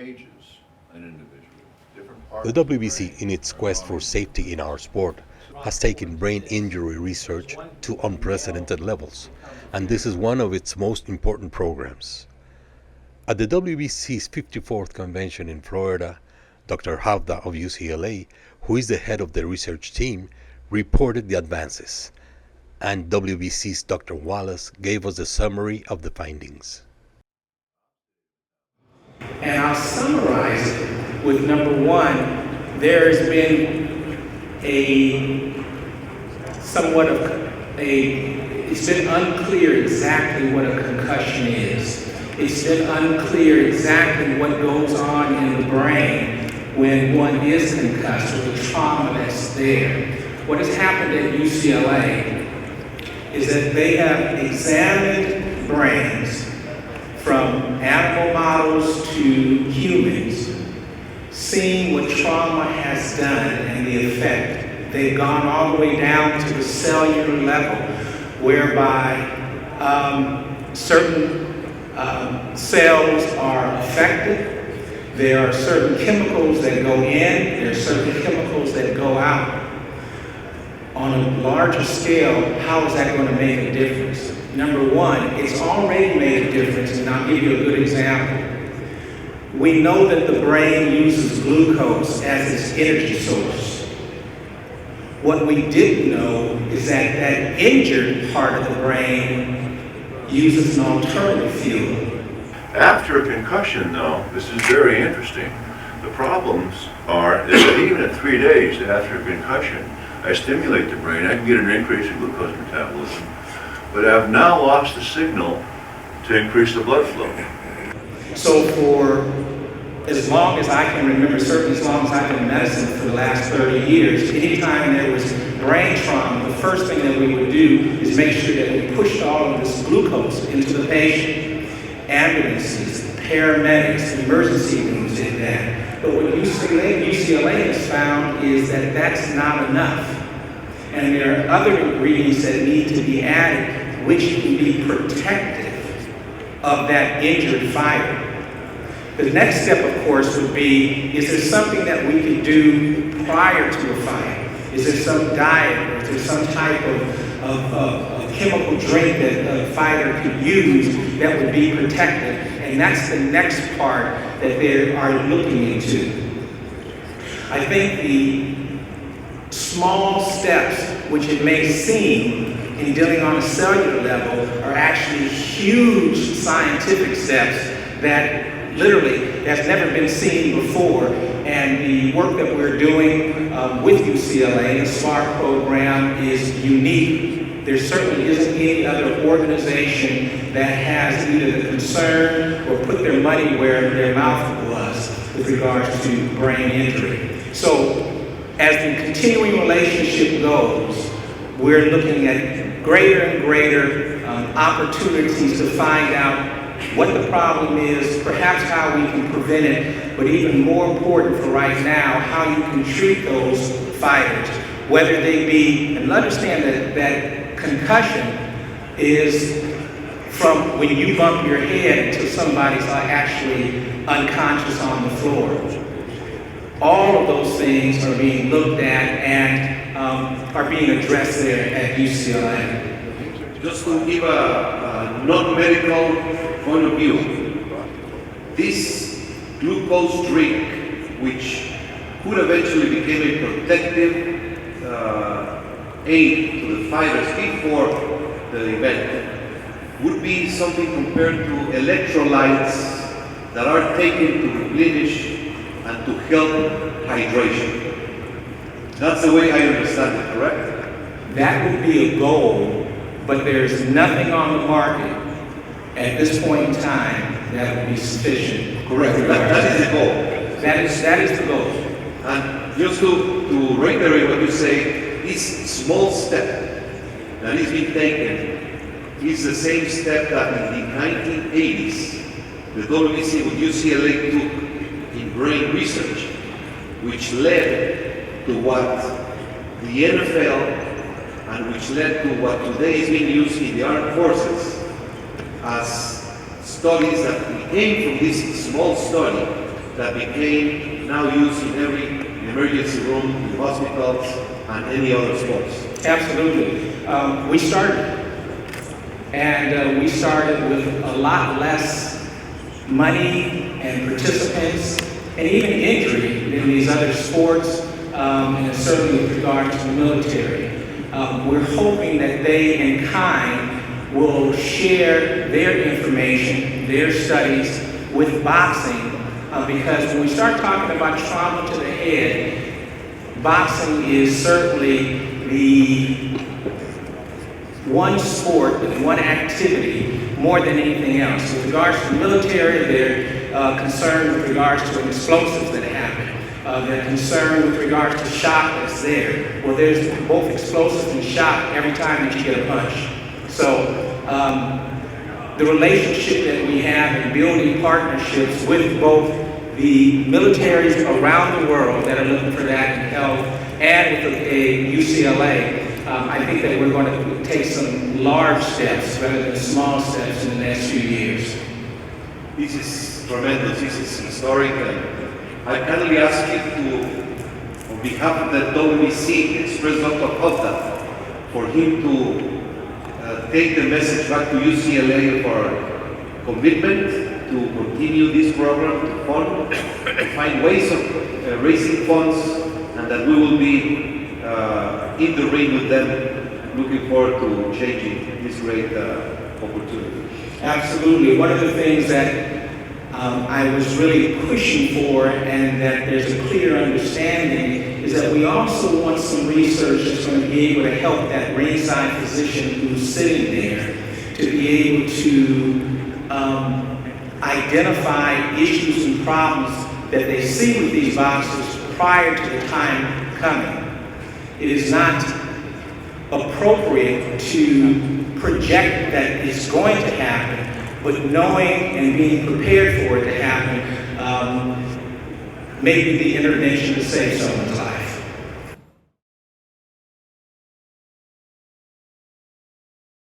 engages an individual. Different parts The of the WBC, brain in its are quest for going safety in our sport, has taken brain injury research to unprecedented levels, and this is one of its most important programs. At the WBC's 54th convention in Florida, Dr. Hovda of UCLA, who is the head of the research team, reported the advances, and WBC's Dr. Wallace gave us a summary of the findings. And I'll summarize it with number one, there's been it's been unclear exactly what a concussion is. It's been unclear exactly what goes on in the brain when one is concussed, or the trauma that's there. What has happened at UCLA is that they have examined brains from animal models to humans, seeing what trauma has done and the effect. They've gone all the way down to the cellular level, whereby certain cells are affected. There are certain chemicals that go in, there are certain chemicals that go out. On a larger scale, how is that going to make a difference? Number one, it's already made a difference, and I'll give you a good example. We know that the brain uses glucose as its energy source. What we didn't know is that that injured part of the brain uses an alternative fuel. After a concussion, though, this is very interesting. The problems are that even at 3 days after a concussion, I stimulate the brain, I can get an increase in glucose metabolism, but I've now lost the signal to increase the blood flow. So for as long as I can remember, certainly as long as I've been in medicine for the last 30 years, anytime there was brain trauma, the first thing that we would do is make sure that we pushed all of this glucose into the patient. Ambulances, paramedics, emergency rooms did that. But what UCLA has found is that that's not enough. And there are other ingredients that need to be added, which can be protective of that injured fiber. The next step, of course, would be, is there something that we could do prior to a fight? Is there some diet, or is there some type of chemical drink that a fighter could use that would be protective? And that's the next part that they are looking into. I think the small steps, which it may seem in dealing on a cellular level, are actually huge scientific steps that literally has never been seen before. And the work that we're doing with UCLA, the SMART program, is unique. There certainly isn't any other organization that has either the concern or put their money where their mouth was with regards to brain injury. So as the continuing relationship goes, we're looking at greater and greater opportunities to find out what the problem is, perhaps how we can prevent it, but even more important for right now, how you can treat those fighters, whether they be, and understand that concussion is from when you bump your head until somebody's actually unconscious on the floor. All of those things are being looked at and are being addressed there at UCLA. Just to give a non-medical point of view, this glucose drink, which could eventually become a protective aid to the fighters before the event, would be something compared to electrolytes that are taken to replenish and to help hydration. That's the way I understand it, correct? That would be a goal, but there's nothing on the market at this point in time that would be sufficient. Correct. That is the goal. That is the goal. And just to reiterate what you say, this small step that is being taken is the same step that in the 1980s the WBC with UCLA took in brain research, which led to what the NFL and which led to what today is being used in the armed forces as studies that came from this small study that became now used in every emergency room, in hospitals, and any other sports? Absolutely. We started. And we started with a lot less money and participants and even injury than these other sports, and certainly with regard to the military. We're hoping that they, in kind, will share their information, their studies with boxing, because when we start talking about trauma to the head, boxing is certainly the one sport and one activity more than anything else. With regards to the military, they're concerned with regards to an explosive that happened. They're concerned with regards to shock that's there. Well, there's both explosive and shock every time that you get a punch. So the relationship that we have in building partnerships with both the militaries around the world that are looking for that in health and with the UCLA, I think that we're going to take some large steps rather than small steps in the next few years. This is tremendous, this is historic, and I kindly ask you to, on behalf of the WBC, express Dr. Hovda for him to take the message back to UCLA for commitment to continue this program, to fund, to find ways of raising funds, and that we will be in the ring with them, looking forward to changing this great opportunity. Absolutely. One of the things that I was really pushing for, and that there's a clear understanding, is that we also want some research that's going to be able to help that ringside physician who's sitting there to be able to identify issues and problems that they see with these boxers prior to the time coming. It is not appropriate to project that it's going to happen, but knowing and being prepared for it to happen may be the intervention to save someone's life.